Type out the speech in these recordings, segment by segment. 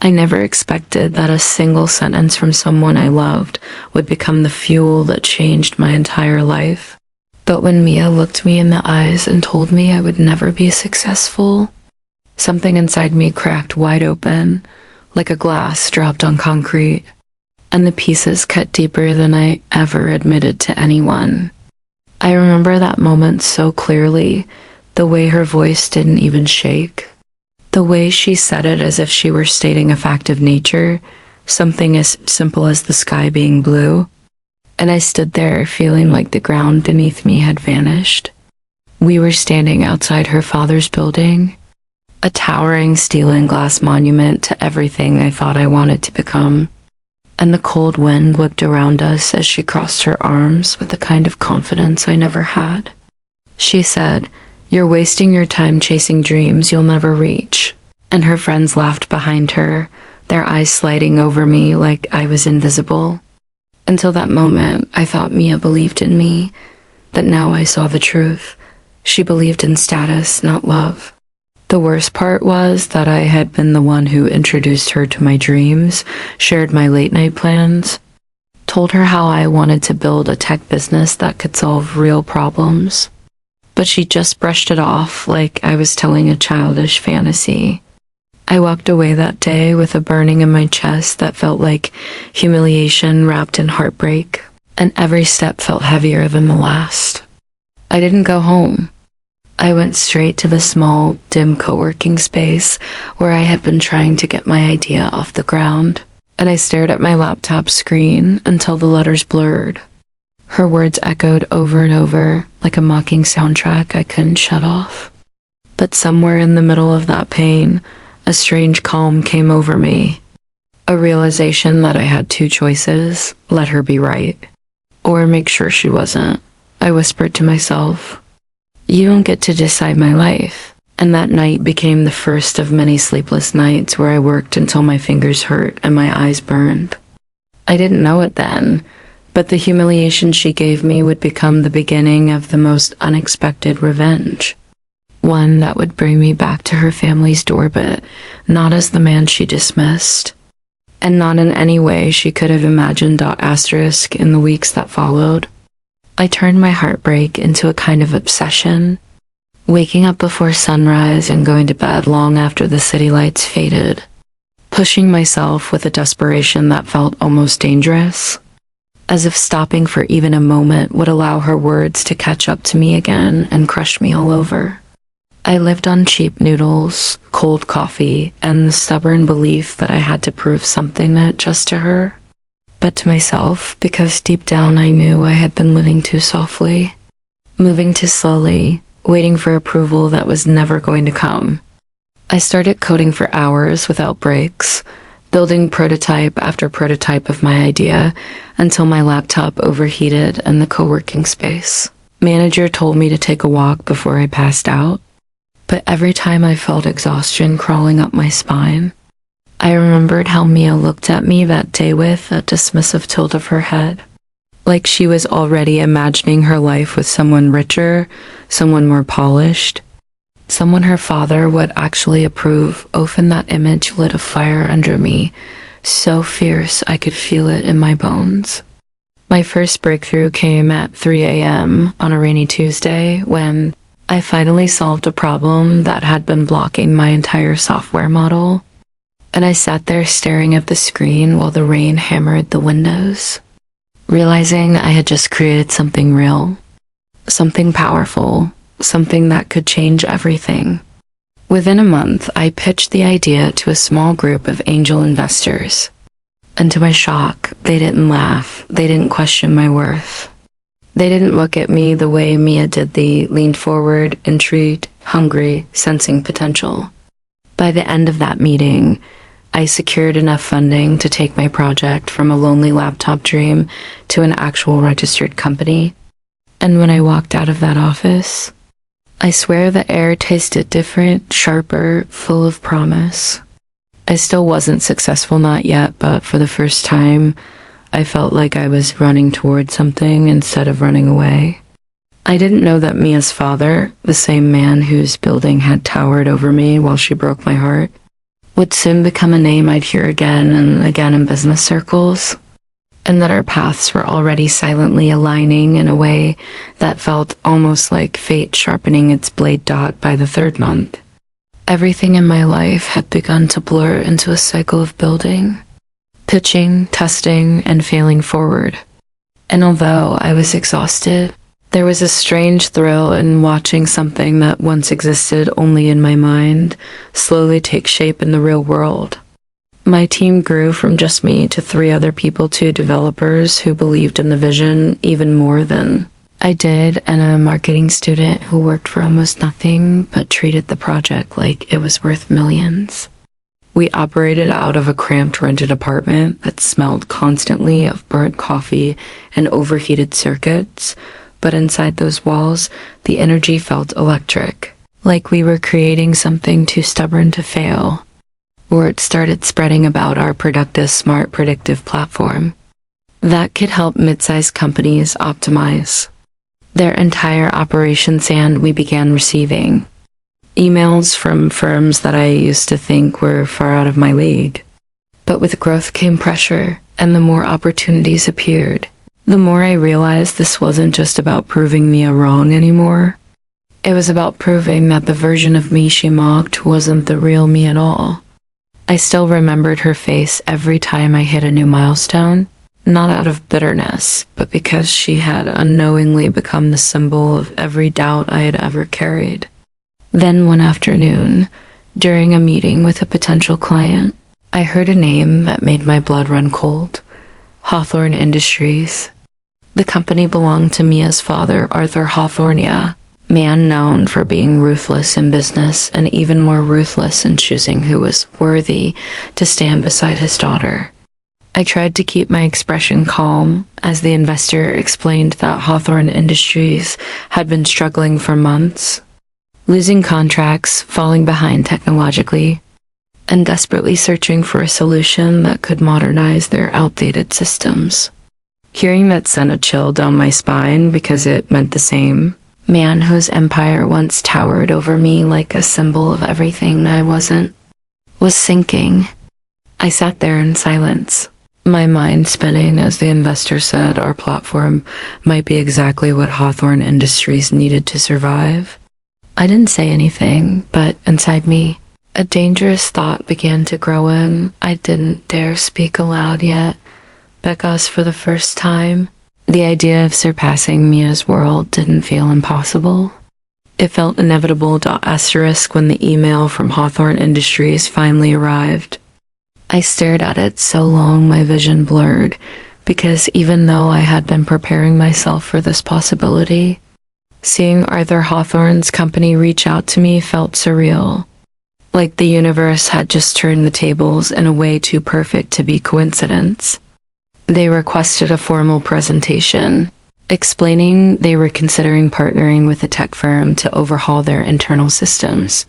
I never expected that a single sentence from someone I loved would become the fuel that changed my entire life. But when Mia looked me in the eyes and told me I would never be successful, something inside me cracked wide open, like a glass dropped on concrete, and the pieces cut deeper than I ever admitted to anyone. I remember that moment so clearly, the way her voice didn't even shake. The way she said it as if she were stating a fact of nature, something as simple as the sky being blue. And I stood there feeling like the ground beneath me had vanished. We were standing outside her father's building, a towering steel and glass monument to everything I thought I wanted to become. And the cold wind whipped around us as she crossed her arms with the kind of confidence I never had. She said, "You're wasting your time chasing dreams you'll never reach." And her friends laughed behind her, their eyes sliding over me like I was invisible. Until that moment, I thought Mia believed in me, but now I saw the truth. She believed in status, not love. The worst part was that I had been the one who introduced her to my dreams, shared my late-night plans, told her how I wanted to build a tech business that could solve real problems. But she just brushed it off like I was telling a childish fantasy. I walked away that day with a burning in my chest that felt like humiliation wrapped in heartbreak, and every step felt heavier than the last. I didn't go home. I went straight to the small, dim co-working space where I had been trying to get my idea off the ground, and I stared at my laptop screen until the letters blurred. Her words echoed over and over like a mocking soundtrack I couldn't shut off. But somewhere in the middle of that pain, a strange calm came over me. A realization that I had two choices: let her be right, or make sure she wasn't. I whispered to myself, "You don't get to decide my life." And that night became the first of many sleepless nights where I worked until my fingers hurt and my eyes burned. I didn't know it then, but the humiliation she gave me would become the beginning of the most unexpected revenge. One that would bring me back to her family's door, but not as the man she dismissed, and not in any way she could have imagined. Asterisk in the weeks that followed. I turned my heartbreak into a kind of obsession, waking up before sunrise and going to bed long after the city lights faded, pushing myself with a desperation that felt almost dangerous, as if stopping for even a moment would allow her words to catch up to me again and crush me all over. I lived on cheap noodles, cold coffee, and the stubborn belief that I had to prove something not just to her, but to myself, because deep down I knew I had been living too softly, moving too slowly, waiting for approval that was never going to come. I started coding for hours without breaks, building prototype after prototype of my idea until my laptop overheated in the co-working space. Manager told me to take a walk before I passed out, but every time I felt exhaustion crawling up my spine. I remembered how Mia looked at me that day with a dismissive tilt of her head, like she was already imagining her life with someone richer, someone more polished, someone her father would actually approve. Often that image lit a fire under me, so fierce I could feel it in my bones. My first breakthrough came at 3 a.m. on a rainy Tuesday when I finally solved a problem that had been blocking my entire software model. And I sat there staring at the screen while the rain hammered the windows, realizing I had just created something real, something powerful, something that could change everything. Within a month, I pitched the idea to a small group of angel investors. And to my shock, they didn't laugh, they didn't question my worth. They didn't look at me the way Mia did. They leaned forward, intrigued, hungry, sensing potential. By the end of that meeting, I secured enough funding to take my project from a lonely laptop dream to an actual registered company. And when I walked out of that office, I swear the air tasted different, sharper, full of promise. I still wasn't successful, not yet, but for the first time, I felt like I was running towards something instead of running away. I didn't know that Mia's father, the same man whose building had towered over me while she broke my heart, would soon become a name I'd hear again and again in business circles, and that our paths were already silently aligning in a way that felt almost like fate sharpening its blade dot by the third month. Everything in my life had begun to blur into a cycle of building, pitching, testing, and failing forward. And although I was exhausted, there was a strange thrill in watching something that once existed only in my mind slowly take shape in the real world. My team grew from just me to 3 other people to developers who believed in the vision even more than I did, and a marketing student who worked for almost nothing but treated the project like it was worth millions. We operated out of a cramped rented apartment that smelled constantly of burnt coffee and overheated circuits, but inside those walls, the energy felt electric, like we were creating something too stubborn to fail. Word started spreading about our productive, smart, predictive platform that could help mid-sized companies optimize their entire operations, and we began receiving emails from firms that I used to think were far out of my league. But with growth came pressure, and the more opportunities appeared, the more I realized this wasn't just about proving Mia wrong anymore. It was about proving that the version of me she mocked wasn't the real me at all. I still remembered her face every time I hit a new milestone, not out of bitterness, but because she had unknowingly become the symbol of every doubt I had ever carried. Then one afternoon, during a meeting with a potential client, I heard a name that made my blood run cold. Hawthorne Industries. The company belonged to Mia's father, Arthur Hawthorne, man known for being ruthless in business and even more ruthless in choosing who was worthy to stand beside his daughter. I tried to keep my expression calm as the investor explained that Hawthorne Industries had been struggling for months, losing contracts, falling behind technologically, and desperately searching for a solution that could modernize their outdated systems. Hearing that sent a chill down my spine because it meant the same man whose empire once towered over me like a symbol of everything I wasn't, was sinking. I sat there in silence, my mind spinning as the investor said our platform might be exactly what Hawthorne Industries needed to survive. I didn't say anything, but inside me, a dangerous thought began to grow in. I didn't dare speak aloud yet, because for the first time, the idea of surpassing Mia's world didn't feel impossible. It felt inevitable. Asterisk when the email from Hawthorne Industries finally arrived. I stared at it so long my vision blurred, because even though I had been preparing myself for this possibility, seeing Arthur Hawthorne's company reach out to me felt surreal. Like the universe had just turned the tables in a way too perfect to be coincidence. They requested a formal presentation, explaining they were considering partnering with a tech firm to overhaul their internal systems.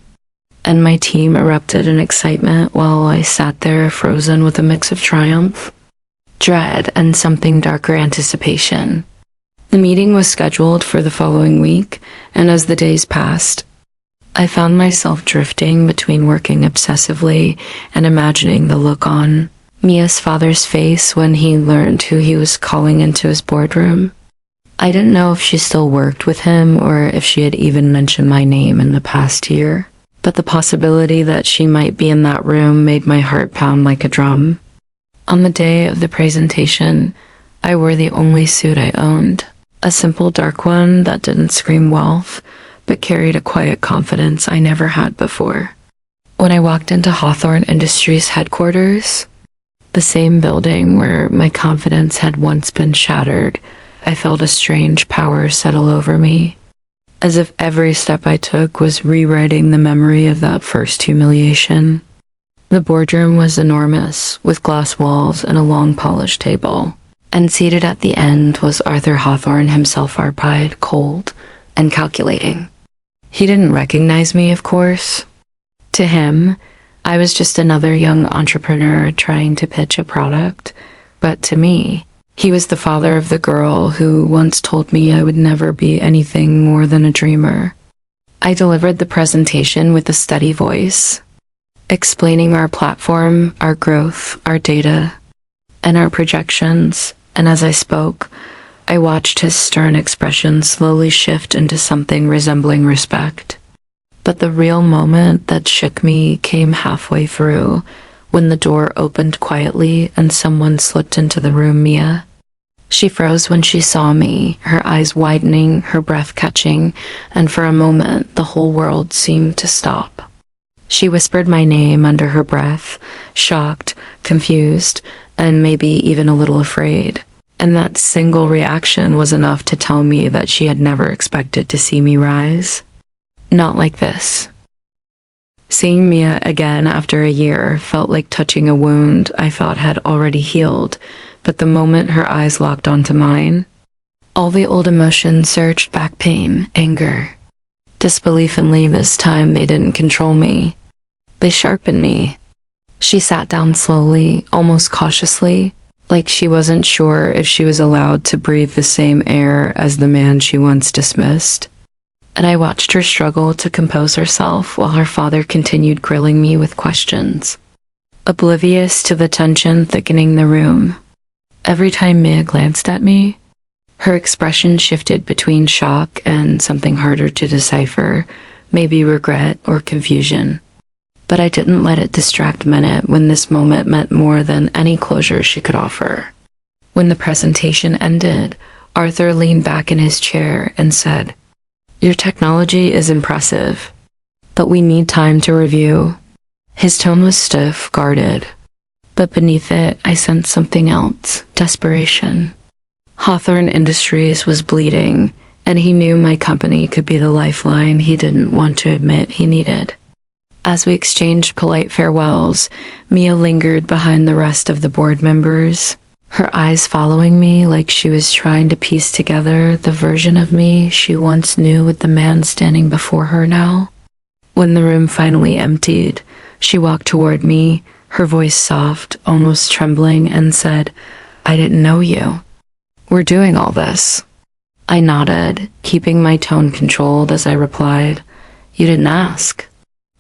And my team erupted in excitement while I sat there frozen with a mix of triumph, dread, and something darker anticipation. The meeting was scheduled for the following week, and as the days passed, I found myself drifting between working obsessively and imagining the look on Mia's father's face when he learned who he was calling into his boardroom. I didn't know if she still worked with him or if she had even mentioned my name in the past year, but the possibility that she might be in that room made my heart pound like a drum. On the day of the presentation, I wore the only suit I owned, a simple dark one that didn't scream wealth, but carried a quiet confidence I never had before. When I walked into Hawthorne Industries headquarters, the same building where my confidence had once been shattered, I felt a strange power settle over me, as if every step I took was rewriting the memory of that first humiliation. The boardroom was enormous, with glass walls and a long polished table, and seated at the end was Arthur Hawthorne himself, eyed, cold, and calculating. He didn't recognize me, of course. To him, I was just another young entrepreneur trying to pitch a product, but to me, he was the father of the girl who once told me I would never be anything more than a dreamer. I delivered the presentation with a steady voice, explaining our platform, our growth, our data, and our projections. And as I spoke, I watched his stern expression slowly shift into something resembling respect. But the real moment that shook me came halfway through, when the door opened quietly and someone slipped into the room. Mia. She froze when she saw me, her eyes widening, her breath catching, and for a moment the whole world seemed to stop. She whispered my name under her breath, shocked, confused, and maybe even a little afraid. And that single reaction was enough to tell me that she had never expected to see me rise. Not like this. Seeing Mia again after a year felt like touching a wound I thought had already healed, but the moment her eyes locked onto mine, all the old emotions surged back: pain, anger, disbelief, and this time they didn't control me. They sharpened me. She sat down slowly, almost cautiously, like she wasn't sure if she was allowed to breathe the same air as the man she once dismissed. And I watched her struggle to compose herself while her father continued grilling me with questions, oblivious to the tension thickening the room. Every time Mia glanced at me, her expression shifted between shock and something harder to decipher, maybe regret or confusion. But I didn't let it distract Minute when this moment meant more than any closure she could offer. When the presentation ended, Arthur leaned back in his chair and said, "Your technology is impressive, but we need time to review." His tone was stiff, guarded, but beneath it I sensed something else: desperation. Hawthorne Industries was bleeding, and he knew my company could be the lifeline he didn't want to admit he needed. As we exchanged polite farewells, Mia lingered behind the rest of the board members, her eyes following me like she was trying to piece together the version of me she once knew with the man standing before her now. When the room finally emptied, she walked toward me, her voice soft, almost trembling, and said, "I didn't know you. We're doing all this." I nodded, keeping my tone controlled as I replied, "You didn't ask."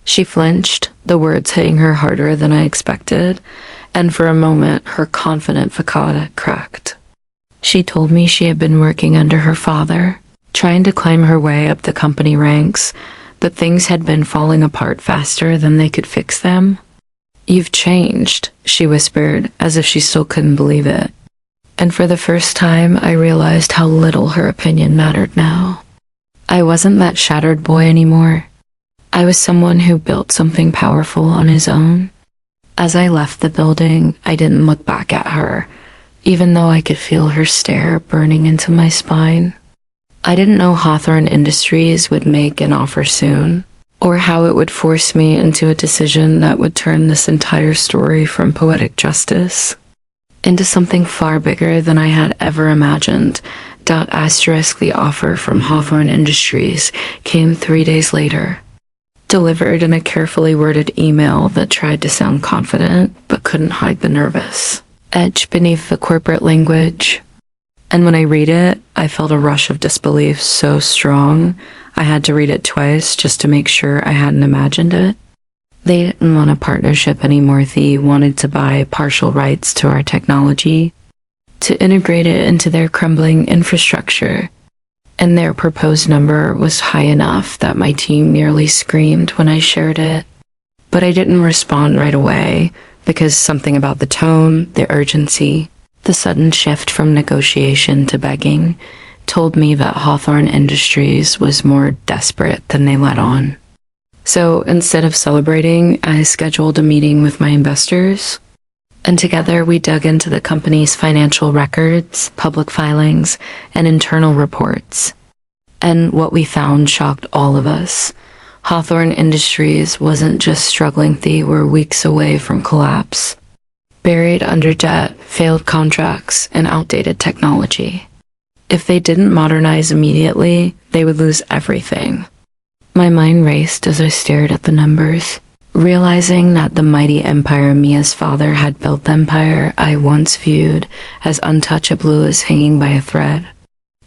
She flinched, the words hitting her harder than I expected, and for a moment her confident facade cracked. She told me she had been working under her father, trying to climb her way up the company ranks, but things had been falling apart faster than they could fix them. "You've changed," she whispered, as if she still couldn't believe it. And for the first time I realized how little her opinion mattered now. I wasn't that shattered boy anymore. I was someone who built something powerful on his own. As I left the building, I didn't look back at her, even though I could feel her stare burning into my spine. I didn't know Hawthorne Industries would make an offer soon, or how it would force me into a decision that would turn this entire story from poetic justice into something far bigger than I had ever imagined. The offer from Hawthorne Industries came 3 days later, delivered in a carefully worded email that tried to sound confident but couldn't hide the nervous edge beneath the corporate language. And when I read it, I felt a rush of disbelief so strong I had to read it twice just to make sure I hadn't imagined it. They didn't want a partnership anymore. They wanted to buy partial rights to our technology, to integrate it into their crumbling infrastructure. And their proposed number was high enough that my team nearly screamed when I shared it. But I didn't respond right away, because something about the tone, the urgency, the sudden shift from negotiation to begging told me that Hawthorne Industries was more desperate than they let on. So instead of celebrating, I scheduled a meeting with my investors, and together we dug into the company's financial records, public filings, and internal reports. And what we found shocked all of us. Hawthorne Industries wasn't just struggling, they were weeks away from collapse, buried under debt, failed contracts, and outdated technology. If they didn't modernize immediately, they would lose everything. My mind raced as I stared at the numbers, realizing that the mighty empire Mia's father had built, the empire I once viewed as untouchable, as hanging by a thread.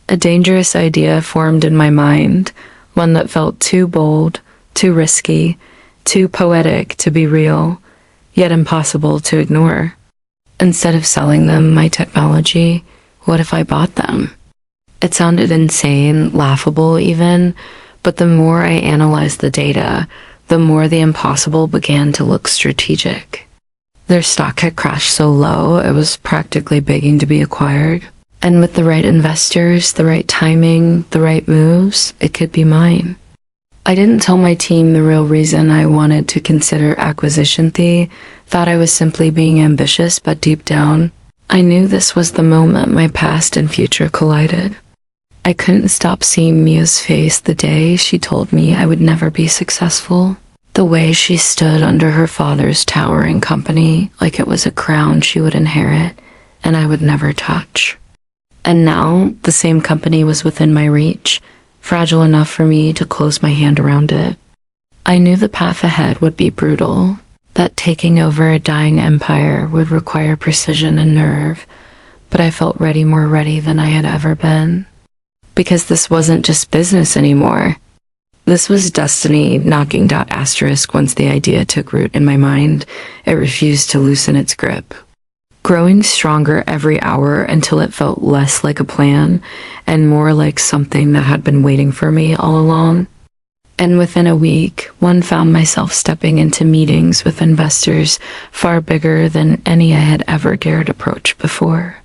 A dangerous idea formed in my mind, one that felt too bold, too risky, too poetic to be real, yet impossible to ignore. Instead of selling them my technology, what if I bought them? It sounded insane, laughable even, but the more I analyzed the data, the more the impossible began to look strategic. Their stock had crashed so low, it was practically begging to be acquired. And with the right investors, the right timing, the right moves, it could be mine. I didn't tell my team the real reason I wanted to consider acquisition. They thought I was simply being ambitious, but deep down, I knew this was the moment my past and future collided. I couldn't stop seeing Mia's face the day she told me I would never be successful. The way she stood under her father's towering company like it was a crown she would inherit and I would never touch. And now the same company was within my reach, fragile enough for me to close my hand around it. I knew the path ahead would be brutal, that taking over a dying empire would require precision and nerve, but I felt ready, more ready than I had ever been. Because this wasn't just business anymore. This was destiny knocking dot asterisk. Once the idea took root in my mind, it refused to loosen its grip. Growing stronger every hour until it felt less like a plan and more like something that had been waiting for me all along. And within a week, one found myself stepping into meetings with investors far bigger than any I had ever dared approach before.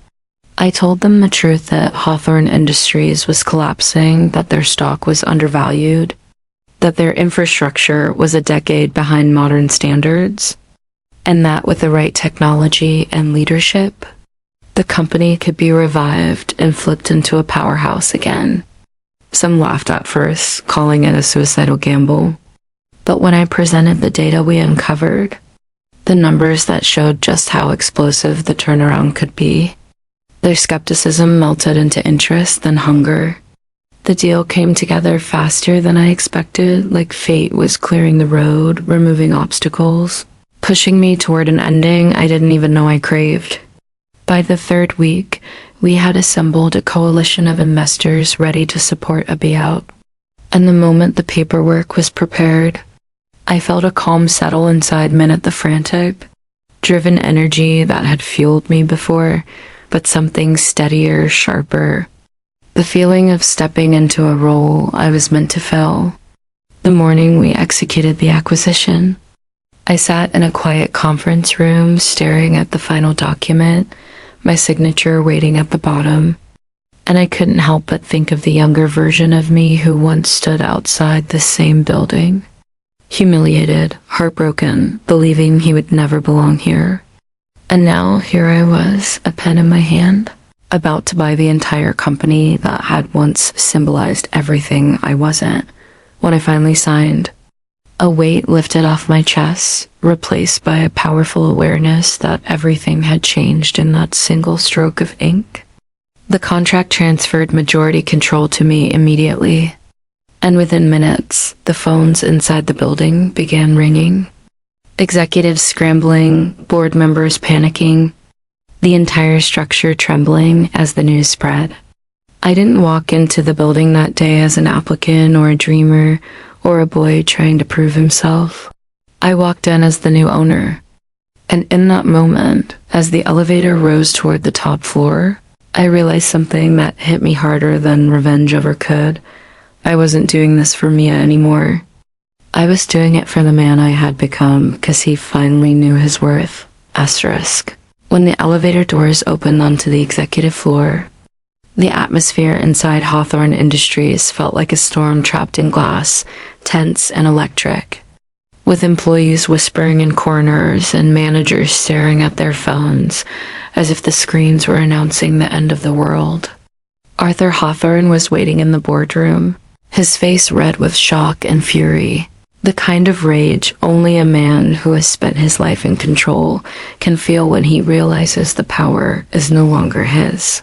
I told them the truth that Hawthorne Industries was collapsing, that their stock was undervalued, that their infrastructure was a decade behind modern standards, and that with the right technology and leadership, the company could be revived and flipped into a powerhouse again. Some laughed at first, calling it a suicidal gamble, but when I presented the data we uncovered, the numbers that showed just how explosive the turnaround could be, their skepticism melted into interest, then hunger. The deal came together faster than I expected, like fate was clearing the road, removing obstacles, pushing me toward an ending I didn't even know I craved. By the third week, we had assembled a coalition of investors ready to support a buyout. And the moment the paperwork was prepared, I felt a calm settle inside amid the frantic, driven energy that had fueled me before, but something steadier, sharper. The feeling of stepping into a role I was meant to fill. The morning we executed the acquisition, I sat in a quiet conference room staring at the final document, my signature waiting at the bottom, and I couldn't help but think of the younger version of me who once stood outside this same building, humiliated, heartbroken, believing he would never belong here. And now here I was, a pen in my hand, about to buy the entire company that had once symbolized everything I wasn't. When I finally signed, a weight lifted off my chest, replaced by a powerful awareness that everything had changed in that single stroke of ink. The contract transferred majority control to me immediately, and within minutes, the phones inside the building began ringing. Executives scrambling, board members panicking, the entire structure trembling as the news spread. I didn't walk into the building that day as an applicant or a dreamer or a boy trying to prove himself. I walked in as the new owner. And in that moment, as the elevator rose toward the top floor, I realized something that hit me harder than revenge ever could. I wasn't doing this for Mia anymore. I was doing it for the man I had become, because he finally knew his worth. Asterisk. When the elevator doors opened onto the executive floor, the atmosphere inside Hawthorne Industries felt like a storm trapped in glass, tense and electric, with employees whispering in corners and managers staring at their phones as if the screens were announcing the end of the world. Arthur Hawthorne was waiting in the boardroom, his face red with shock and fury, the kind of rage only a man who has spent his life in control can feel when he realizes the power is no longer his.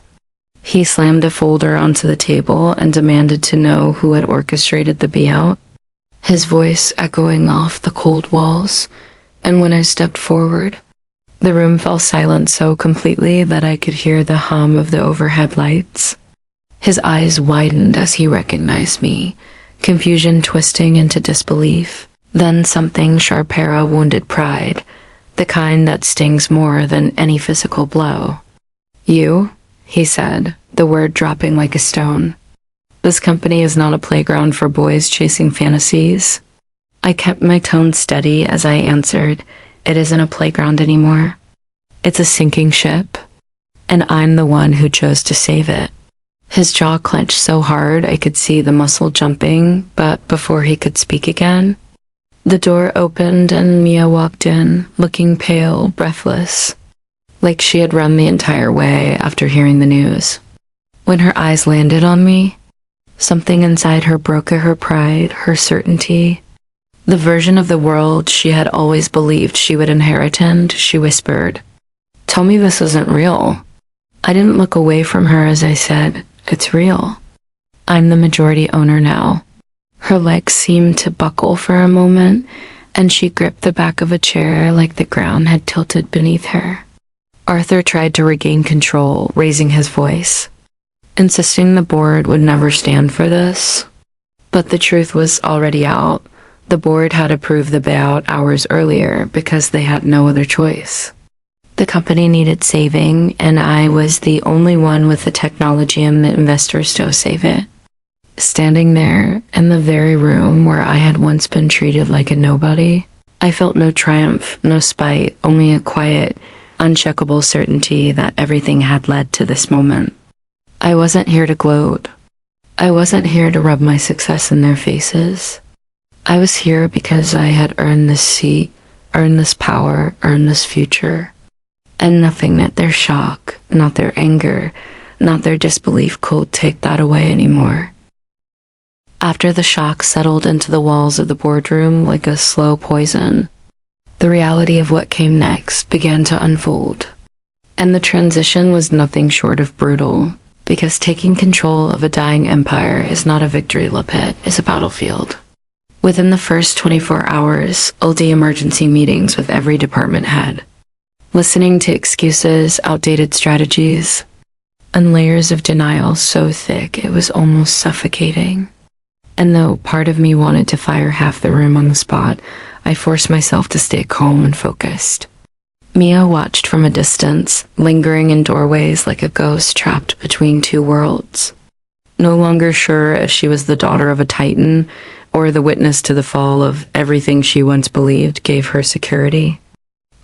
He slammed a folder onto the table and demanded to know who had orchestrated the buyout, his voice echoing off the cold walls, and when I stepped forward, the room fell silent so completely that I could hear the hum of the overhead lights. His eyes widened as he recognized me, confusion twisting into disbelief. Then something sharper wounded pride, the kind that stings more than any physical blow. "You," he said, the word dropping like a stone. "This company is not a playground for boys chasing fantasies." I kept my tone steady as I answered, "It isn't a playground anymore. It's a sinking ship, and I'm the one who chose to save it." His jaw clenched so hard I could see the muscle jumping, but before he could speak again, the door opened and Mia walked in, looking pale, breathless, like she had run the entire way after hearing the news. When her eyes landed on me, something inside her broke her pride, her certainty, the version of the world she had always believed she would inherit. And she whispered, "Tell me this isn't real." I didn't look away from her as I said, "It's real. I'm the majority owner now." Her legs seemed to buckle for a moment, and she gripped the back of a chair like the ground had tilted beneath her. Arthur tried to regain control, raising his voice, insisting the board would never stand for this. But the truth was already out. The board had approved the buyout hours earlier because they had no other choice. The company needed saving, and I was the only one with the technology and the investors to save it. Standing there, in the very room where I had once been treated like a nobody, I felt no triumph, no spite, only a quiet, uncheckable certainty that everything had led to this moment. I wasn't here to gloat. I wasn't here to rub my success in their faces. I was here because I had earned this seat, earned this power, earned this future. And nothing, not their shock, not their anger, not their disbelief could take that away anymore. After the shock settled into the walls of the boardroom like a slow poison, the reality of what came next began to unfold. And the transition was nothing short of brutal, because taking control of a dying empire is not a victory lap, it's a battlefield. Within the first 24 hours, I'll do emergency meetings with every department head, listening to excuses, outdated strategies, and layers of denial so thick it was almost suffocating. And though part of me wanted to fire half the room on the spot, I forced myself to stay calm and focused. Mia watched from a distance, lingering in doorways like a ghost trapped between two worlds. No longer sure if she was the daughter of a titan or the witness to the fall of everything she once believed gave her security.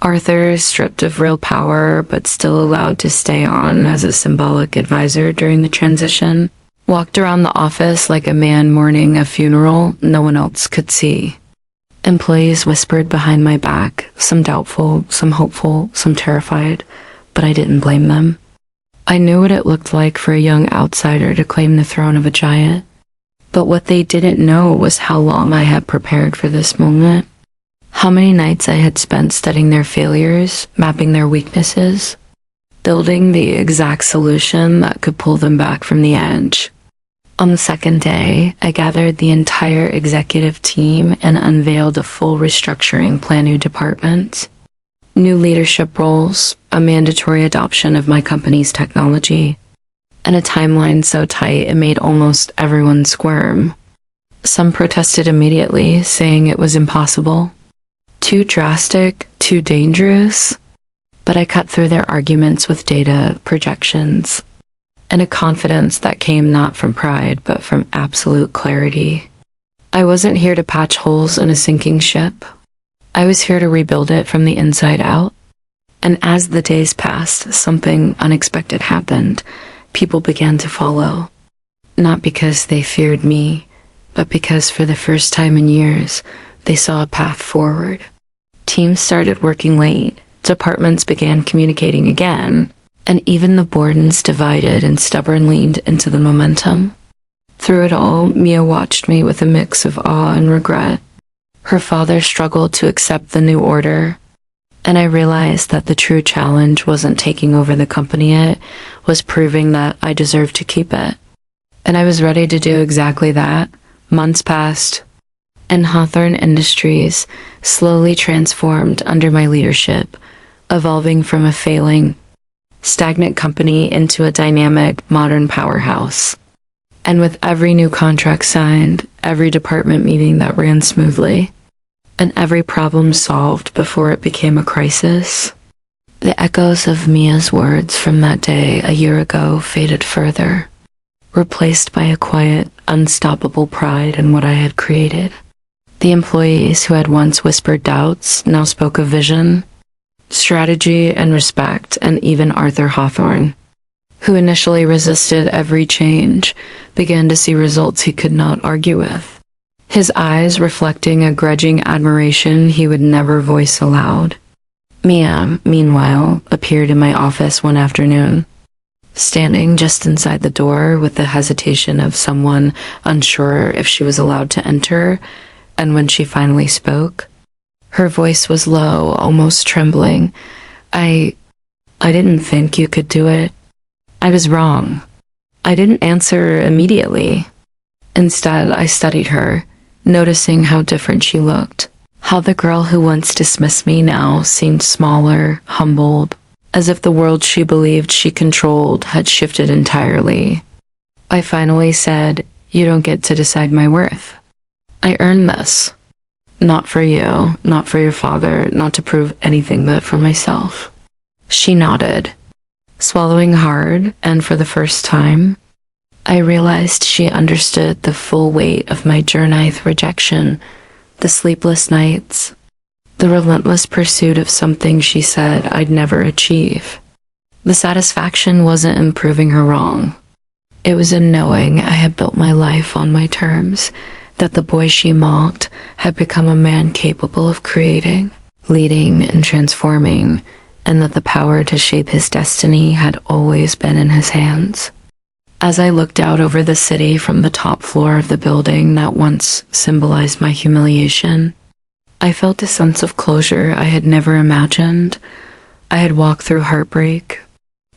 Arthur, stripped of real power but still allowed to stay on as a symbolic advisor during the transition, walked around the office like a man mourning a funeral no one else could see. Employees whispered behind my back, some doubtful, some hopeful, some terrified, but I didn't blame them. I knew what it looked like for a young outsider to claim the throne of a giant, but what they didn't know was how long I had prepared for this moment. How many nights I had spent studying their failures, mapping their weaknesses, building the exact solution that could pull them back from the edge. On the second day, I gathered the entire executive team and unveiled a full restructuring plan, new departments, new leadership roles, a mandatory adoption of my company's technology, and a timeline so tight it made almost everyone squirm. Some protested immediately, saying it was impossible. Too drastic, too dangerous, but I cut through their arguments with data, projections, and a confidence that came not from pride, but from absolute clarity. I wasn't here to patch holes in a sinking ship. I was here to rebuild it from the inside out. And as the days passed, something unexpected happened. People began to follow. Not because they feared me, but because for the first time in years, they saw a path forward. Teams started working late, departments began communicating again, and even the boardings divided and stubbornly leaned into the momentum. Through it all, Mia watched me with a mix of awe and regret. Her father struggled to accept the new order, and I realized that the true challenge wasn't taking over the company, it was proving that I deserved to keep it. And I was ready to do exactly that. Months passed, and Hawthorne Industries slowly transformed under my leadership, evolving from a failing, stagnant company into a dynamic, modern powerhouse. And with every new contract signed, every department meeting that ran smoothly, and every problem solved before it became a crisis. The echoes of Mia's words from that day a year ago faded further, replaced by a quiet, unstoppable pride in what I had created. The employees who had once whispered doubts now spoke of vision, strategy, and respect, and even Arthur Hawthorne, who initially resisted every change, began to see results he could not argue with, his eyes reflecting a grudging admiration he would never voice aloud. Mia, meanwhile, appeared in my office one afternoon, standing just inside the door with the hesitation of someone unsure if she was allowed to enter, and when she finally spoke, her voice was low, almost trembling. I didn't think you could do it. I was wrong. I didn't answer immediately. Instead, I studied her, noticing how different she looked, how the girl who once dismissed me now seemed smaller, humbled, as if the world she believed she controlled had shifted entirely. I finally said, "You don't get to decide my worth. I earned this. Not for you, not for your father, not to prove anything but for myself." She nodded, swallowing hard, and for the first time, I realized she understood the full weight of my journey's rejection, the sleepless nights, the relentless pursuit of something she said I'd never achieve. The satisfaction wasn't in proving her wrong. It was in knowing I had built my life on my terms, that the boy she mocked had become a man capable of creating, leading, and transforming, and that the power to shape his destiny had always been in his hands. As I looked out over the city from the top floor of the building that once symbolized my humiliation, I felt a sense of closure I had never imagined. I had walked through heartbreak,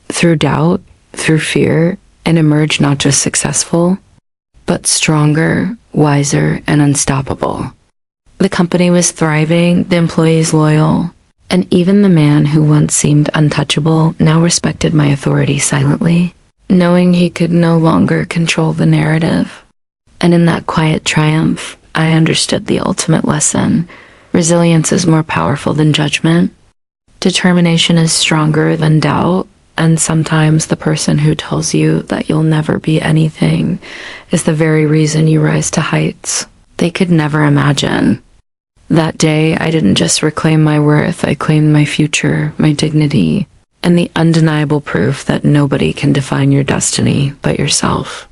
through doubt, through fear, and emerged not just successful, but stronger, wiser, and unstoppable. The company was thriving, the employees loyal, and even the man who once seemed untouchable now respected my authority silently, knowing he could no longer control the narrative. And in that quiet triumph, I understood the ultimate lesson. Resilience is more powerful than judgment. Determination is stronger than doubt. And sometimes the person who tells you that you'll never be anything is the very reason you rise to heights they could never imagine. That day, I didn't just reclaim my worth, I claimed my future, my dignity, and the undeniable proof that nobody can define your destiny but yourself.